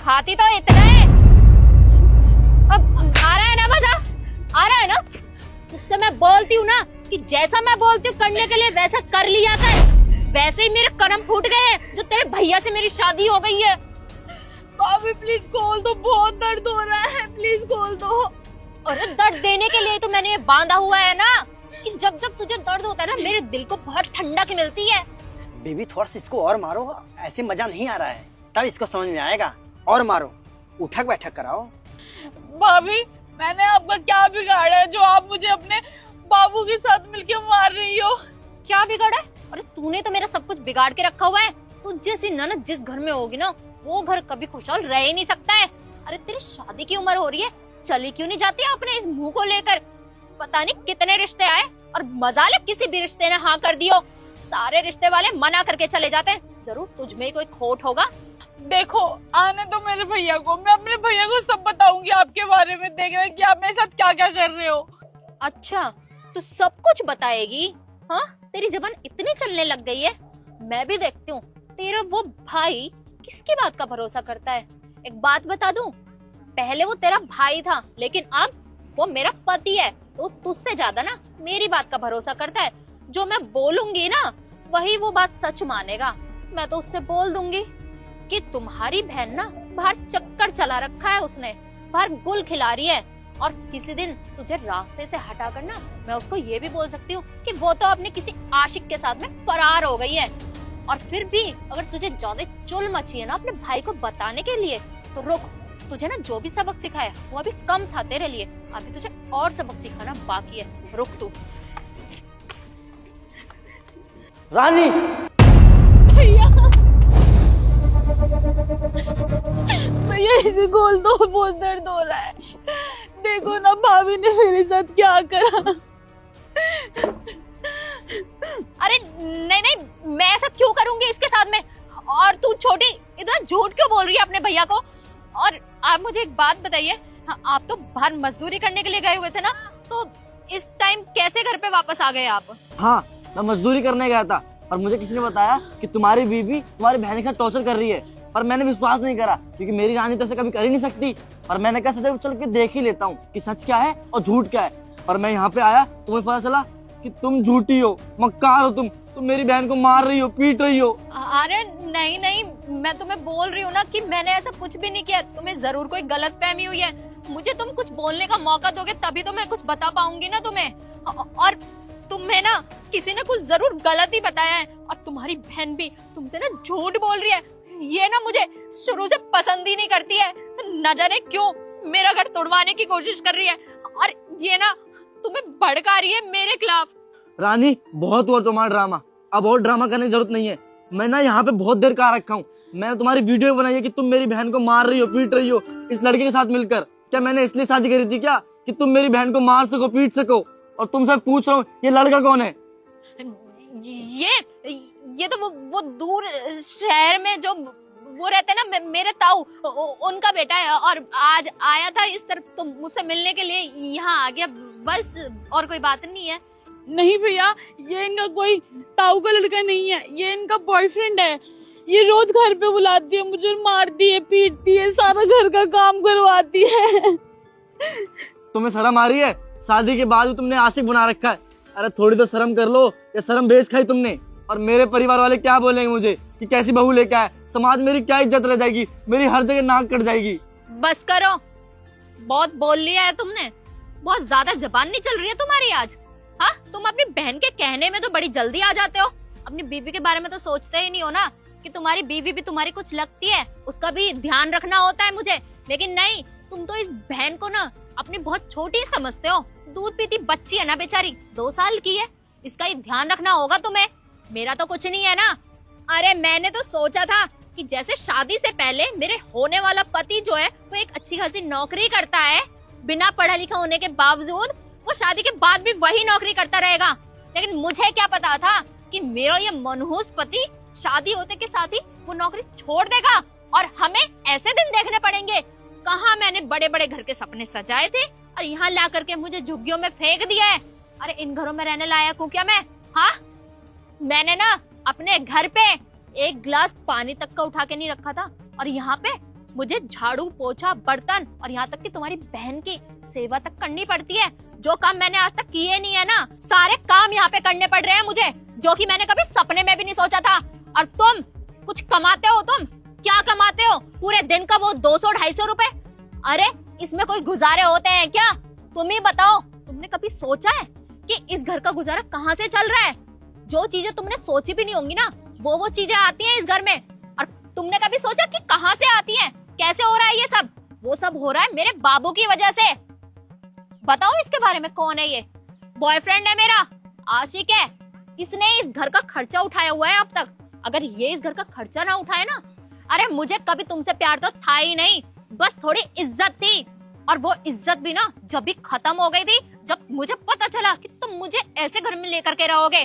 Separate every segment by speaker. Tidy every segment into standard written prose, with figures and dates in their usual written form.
Speaker 1: खाती तो इतना है। अब आ रहा है ना मजा, आ रहा है ना। उससे मैं बोलती हूँ ना कि जैसा मैं बोलती हूँ करने के लिए वैसा कर लिया कर। वैसे ही मेरे कर्म फूट गए हैं जो तेरे भैया से मेरी शादी हो गई है।
Speaker 2: भाभी प्लीज खोल दो, बहुत दर्द हो रहा है, प्लीज खोल दो।
Speaker 1: अरे दर्द देने के लिए तो मैंने ये बांधा हुआ है ना कि जब जब तुझे दर्द होता है ना मेरे दिल को बहुत ठंडक मिलती है।
Speaker 3: बेबी थोड़ा सा इसको और मारो, ऐसे मजा नहीं आ रहा है, तब इसको समझ में आएगा। और मारो, उठक बैठक कराओ।
Speaker 2: भाभी मैंने आपका क्या बिगाड़ा है जो आप मुझे अपने बाबू के साथ मिलके मार रही हो?
Speaker 1: क्या बिगाड़ा है? अरे तूने तो मेरा सब कुछ बिगाड़ के रखा हुआ है। तू जैसी ननद जिस घर में होगी ना वो घर कभी खुशहाल रह ही नहीं सकता है। अरे तेरी शादी की उम्र हो रही है, चली क्यों नहीं जाती अपने इस मुंह को लेकर? पता नहीं कितने रिश्ते आए और मजा ले किसी भी रिश्ते ने हाँ कर दियो। सारे रिश्ते वाले मना करके चले जाते हैं, जरूर तुझ में ही कोई खोट होगा।
Speaker 2: देखो आने तो मेरे भैया को, मैं अपने भैया को सब बताऊंगी आपके बारे में। देख रहे हैं कि आप मेरे साथ क्या क्या कर रहे हो।
Speaker 1: अच्छा तू सब कुछ बताएगी? हाँ तेरी जबान इतनी चलने लग गई है। मैं भी देखती हूँ तेरा वो भाई किसकी बात का भरोसा करता है। एक बात बता दूं, पहले वो तेरा भाई था लेकिन अब वो मेरा पति है। तो तुझसे ज्यादा ना मेरी बात का भरोसा करता है। जो मैं बोलूंगी ना वही वो बात सच मानेगा। मैं तो उससे बोल दूंगी कि तुम्हारी बहन ना बाहर चक्कर चला रखा है, उसने बाहर गुल खिला रही है और किसी दिन तुझे रास्ते से हटा कर ना मैं उसको ये भी बोल सकती हूँ कि वो तो अपने किसी आशिक के साथ में फरार हो गई है। और फिर भी अगर तुझे ज्यादा चुल मची है ना अपने भाई को बताने के लिए तो रुक, तुझे ना जो भी सबक सिखाया वो अभी कम था तेरे लिए, अभी तुझे और सबक सिखाना बाकी है। रुक तू।
Speaker 3: रानी
Speaker 2: भैया भैया इसे खोल दो, बहुत दर्द हो रहा है। देखो ना भाभी ने मेरे साथ क्या करा।
Speaker 1: अरे नहीं नहीं मैं ऐसा क्यों करूंगी इसके साथ में? और तू छोटी इतना झूठ क्यों बोल रही है अपने भैया को? और आप मुझे एक बात बताइए, आप तो बाहर मजदूरी करने के लिए गए हुए थे ना, तो इस टाइम कैसे घर पे वापस आ गए आप?
Speaker 4: हाँ मैं मजदूरी करने गया था और मुझे किसी ने बताया कि तुम्हारी बीवी तुम्हारी बहन के साथ टॉर्चर कर रही है, पर मैंने विश्वास नहीं करा क्योंकि मेरी रानी तो ऐसे कभी कर ही नहीं सकती। और मैंने कहा सोचा चल के देख ही लेता हूँ कि सच क्या है और झूठ क्या है। और मैं यहाँ पे आया तो मुझे पता चला कि तुम झूठी हो, मक्कार हो, तुम मेरी बहन को मार रही हो, पीट रही हो।
Speaker 1: अरे नहीं नहीं मैं तुम्हें बोल रही हूँ ना कि मैंने ऐसा कुछ भी नहीं किया। तुम्हें जरूर कोई गलतफहमी हुई है। मुझे तुम कुछ बोलने का मौका दोगे तभी तो मैं कुछ बता पाऊंगी ना तुम्हें। और तुम्हें ना किसी ने कुछ जरूर गलत ही बताया है और तुम्हारी बहन भी तुमसे ना झूठ बोल रही है। ये ना मुझे शुरू से पसंद ही नहीं करती है, न जाने क्यों मेरा घर तोड़वाने की कोशिश कर रही है और ये ना तुम्हें भड़का रही है मेरे खिलाफ।
Speaker 4: रानी बहुत हुआ तुम्हारा ड्रामा, अब और ड्रामा करने की जरूरत नहीं है। मैं ना यहाँ पे बहुत देर का रखा हूँ। मैंने तुम्हारी वीडियो बनाई है कि तुम मेरी बहन को मार रही हो, पीट रही हो इस लड़के के साथ मिलकर। क्या मैंने इसलिए शादी करी थी क्या कि तुम मेरी बहन को मार सको, पीट सको? और तुमसे पूछ रहा हूँ ये लड़का कौन है?
Speaker 1: ये तो वो दूर शहर में जो वो रहते हैं ना मेरे ताऊ, उनका बेटा है और आज आया था इस तरफ तो मुझसे मिलने के लिए यहाँ आ गया, बस और कोई बात नहीं है।
Speaker 2: नहीं भैया ये इनका कोई ताऊ का लड़का नहीं है, ये इनका बॉयफ्रेंड है। ये रोज घर पे बुलाती है मुझे, मारती है, पीटती है, सारा घर का काम करवाती है।
Speaker 4: तुम्हें शर्म आ रही है? शादी के बाद भी तुमने आशिक बना रखा है। अरे थोड़ी तो शर्म कर लो, ये शर्म बेच खाई तुमने। और मेरे परिवार वाले क्या बोलेंगे मुझे कि कैसी बहू लेके आए? समाज मेरी क्या इज्जत रह जाएगी, मेरी हर जगह नाक कट जाएगी।
Speaker 1: बस करो, बहुत बोल लिया है तुमने, बहुत ज्यादा जबान नहीं चल रही है तुम्हारी आज। हाँ तुम अपनी बहन के कहने में तो बड़ी जल्दी आ जाते हो, अपनी बीवी के बारे में तो सोचते ही नहीं हो ना कि तुम्हारी बीवी भी तुम्हारी कुछ लगती है, उसका भी ध्यान रखना होता है मुझे। लेकिन नहीं, तुम तो इस बहन को ना अपनी बहुत छोटी समझते हो। दूध पीती बच्ची है ना बेचारी, 2 साल की है, इसका ही ध्यान रखना होगा तुम्हें। मेरा तो कुछ नहीं है ना। अरे मैंने तो सोचा था कि जैसे शादी से पहले मेरे होने वाला पति जो है वो एक अच्छी खासी नौकरी करता है, बिना पढ़ा लिखा होने के बावजूद वो शादी के बाद भी वही नौकरी करता रहेगा। लेकिन मुझे क्या पता था कि मेरा ये मनहूस पति शादी होते के साथ ही वो नौकरी छोड़ देगा और हमें ऐसे दिन देखने पड़ेंगे। कहाँ मैंने बड़े बड़े घर के सपने सजाए थे और यहाँ ला करके मुझे झुग्गियों में फेंक दिया है। अरे इन घरों में रहने लायक हूँ क्या मैं? हाँ मैंने ना अपने घर पे एक गिलास पानी तक का उठा के नहीं रखा था और यहाँ पे मुझे झाड़ू पोछा बर्तन और यहाँ तक कि तुम्हारी बहन की सेवा तक करनी पड़ती है। जो काम मैंने आज तक किए नहीं है ना, सारे काम यहाँ पे करने पड़ रहे हैं मुझे, जो कि मैंने कभी सपने में भी नहीं सोचा था। और तुम कुछ कमाते हो? तुम क्या कमाते हो? पूरे दिन का वो 200-250 रुपए। अरे इसमें कोई गुजारे होते हैं क्या? तुम ही बताओ, तुमने कभी सोचा है कि इस घर का गुजारा कहाँ से चल रहा है? जो चीजें तुमने सोची भी नहीं होंगी ना, वो चीजें आती हैं इस घर में। और तुमने कभी सोचा कि कहाँ से आती हैं? कैसे हो रहा है ये सब? वो सब हो रहा है मेरे बाबू की वजह से। बताओ इसके बारे में, कौन है ये? बॉयफ्रेंड है मेरा, आशिक है। इसने इस घर का खर्चा उठाया हुआ है अब तक। अगर ये इस घर का खर्चा ना उठाए ना, अरे मुझे कभी तुमसे प्यार तो था ही नहीं, बस थोड़ी इज्जत थी। और वो इज्जत भी ना जब भी खत्म हो गई थी, जब मुझे पता चला कि तुम मुझे ऐसे घर में लेकर के रहोगे।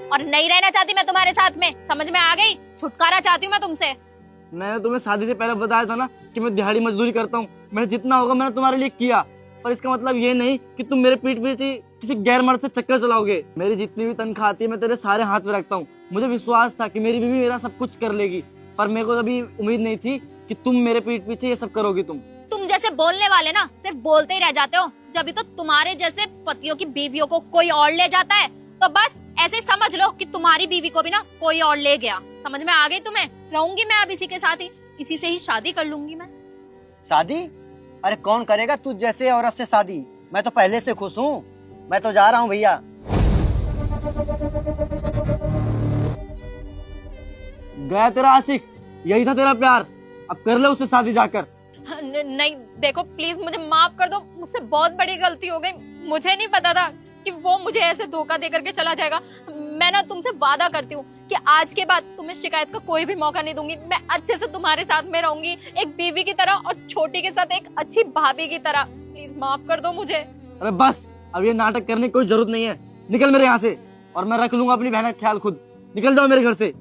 Speaker 1: और नहीं रहना चाहती मैं तुम्हारे साथ में, समझ में आ गई? छुटकारा चाहती हूँ मैं तुमसे।
Speaker 4: मैंने तुम्हें शादी से पहले बताया था ना कि मैं दिहाड़ी मजदूरी करता हूँ। मैंने जितना होगा मैंने तुम्हारे लिए किया, पर इसका मतलब ये नहीं कि तुम मेरे पीठ पीछे किसी गैर मर्द से चक्कर चलाओगे। मेरी जितनी भी तनख्वाह आती है मैं तेरे सारे हाथ में रखता हूँ। मुझे विश्वास था कि मेरी बीवी मेरा सब कुछ कर लेगी, पर मेरे को कभी उम्मीद नहीं थी कि तुम मेरे पीठ पीछे ये सब करोगी। तुम
Speaker 1: जैसे बोलने वाले ना सिर्फ बोलते ही रह जाते हो। जब भी तो तुम्हारे जैसे पतियों की बीवियों को कोई और ले जाता है, तो बस ऐसे समझ लो कि तुम्हारी बीवी को भी ना कोई और ले गया। समझ में आ गई तुम्हें? रहूंगी मैं अब इसी के साथ ही, इसी से ही शादी कर लूंगी मैं।
Speaker 3: शादी? अरे कौन करेगा तुझ जैसे औरत से शादी? मैं तो पहले से खुश हूँ। मैं तो जा रहा हूँ भैया।
Speaker 4: गया तेरा आशिक, यही था तेरा प्यार। अब कर ले उससे शादी जाकर।
Speaker 1: नहीं देखो प्लीज मुझे माफ कर दो, मुझसे बहुत बड़ी गलती हो गई। मुझे नहीं पता था कि वो मुझे ऐसे धोखा दे करके चला जाएगा। मैं ना तुमसे वादा करती हूँ कि आज के बाद तुम्हें शिकायत का कोई भी मौका नहीं दूंगी। मैं अच्छे से तुम्हारे साथ में रहूंगी, एक बीवी की तरह और छोटी के साथ एक अच्छी भाभी की तरह। प्लीज माफ कर दो मुझे।
Speaker 4: अरे बस, अब ये नाटक करने की कोई जरूरत नहीं है। निकल मेरे यहाँ से, और मैं रख लूंगा अपनी बहन का ख्याल खुद। निकल जाओ मेरे घर से।